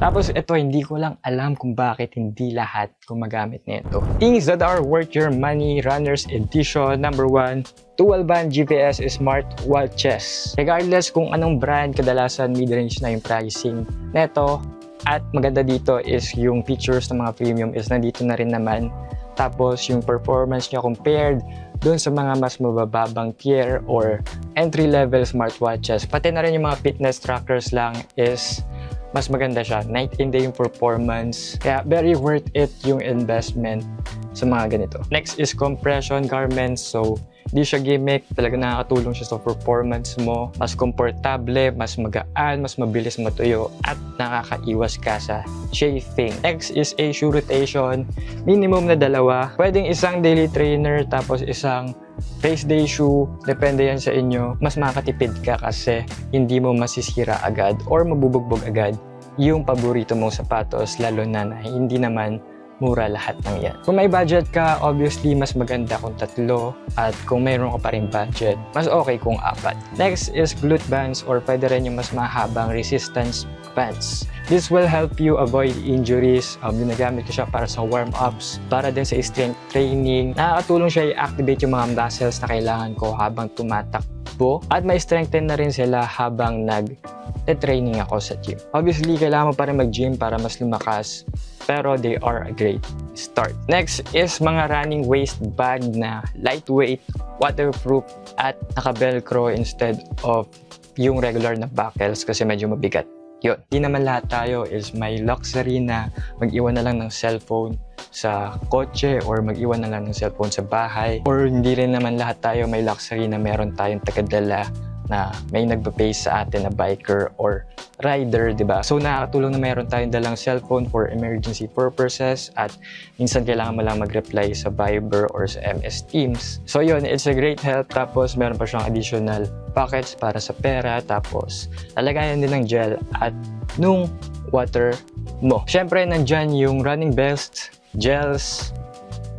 Tapos ito, hindi ko lang alam kung bakit hindi lahat gumagamit nito. Things that are worth your money, Runners Edition. Number 1, dual band GPS smartwatches. Regardless kung anong brand, kadalasan mid-range na yung pricing neto. At maganda dito is yung features ng mga premium is nandito na rin naman. Tapos yung performance niya compared doon sa mga mas mabababang tier or entry-level smartwatches. Pati na rin yung mga fitness trackers lang is mas maganda siya. Night and day yung performance. Kaya very worth it yung investment sa mga ganito. Next is compression garments. So, di siya gimmick. Talaga nakakatulong siya sa performance mo. Mas komportable, mas magaan, mas mabilis matuyo, at nakakaiwas ka sa chafing. Next is a shoe rotation. Minimum na 2. Pwedeng isang daily trainer tapos isang race day shoe. Depende yan sa inyo. Mas makakatipid ka kasi hindi mo masisira agad or mabubugbog agad yung paborito mong sapatos, lalo na hindi naman mura lahat ng yan. Kung may budget ka, obviously mas maganda kung 3, at kung mayroon ka pa rin budget, mas okay kung 4. Next is glute bands, or pwede rin yung mas mahabang resistance bands. This will help you avoid injuries. Ginagamit ko siya para sa warm-ups, para din sa strength training. Nakakatulong siya i-activate yung mga muscles na kailangan ko habang tumatakbo, at may strengthen na rin sila habang nag-training ako sa gym. Obviously, kailangan mo pa rin mag-gym para mas lumakas, pero they are a great start. Next is mga running waist bag na lightweight, waterproof, at naka-velcro instead of yung regular na buckles kasi medyo mabigat. Yun. Hindi naman lahat tayo is may luxury na mag-iwan na lang ng cellphone sa kotse or mag-iwan na lang ng cellphone sa bahay. Or hindi rin naman lahat tayo may luxury na meron tayong tagadala na may nagpa-pay sa atin na biker or rider, di ba? So nakakatulong na mayroon tayong dalang cellphone for emergency purposes, at minsan kailangan mo lang mag-reply sa Viber or sa MS Teams. So yun, it's a great help. Tapos meron pa siyang additional pockets para sa pera, tapos lalagayan din ng gel at nung water mo. Syempre nandyan yung running belts, gels,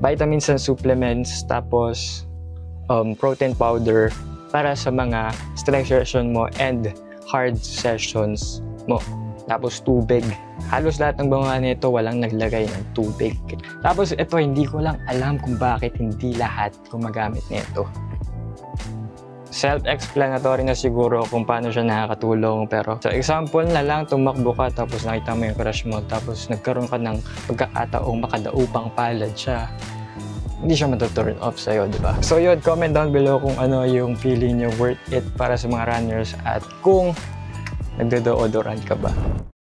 vitamins and supplements, tapos protein powder para sa mga strength session mo and hard sessions mo. Tapos tubig. Halos lahat ng gumawa nito walang naglagay ng tubig. Tapos ito, hindi ko lang alam kung bakit hindi lahat gumagamit nito. Self-explanatory na siguro kung paano siya nakakatulong, pero sa example na lang, tumakbo ka tapos nakita mo yung crush mo, tapos nagkaroon ka ng pagkakataong makadaupang palad siya, hindi siya matuturn off sa'yo, di ba? So yun, comment down below kung ano yung feeling nyo worth it para sa mga runners, at kung nagdo-deodorant ka ba.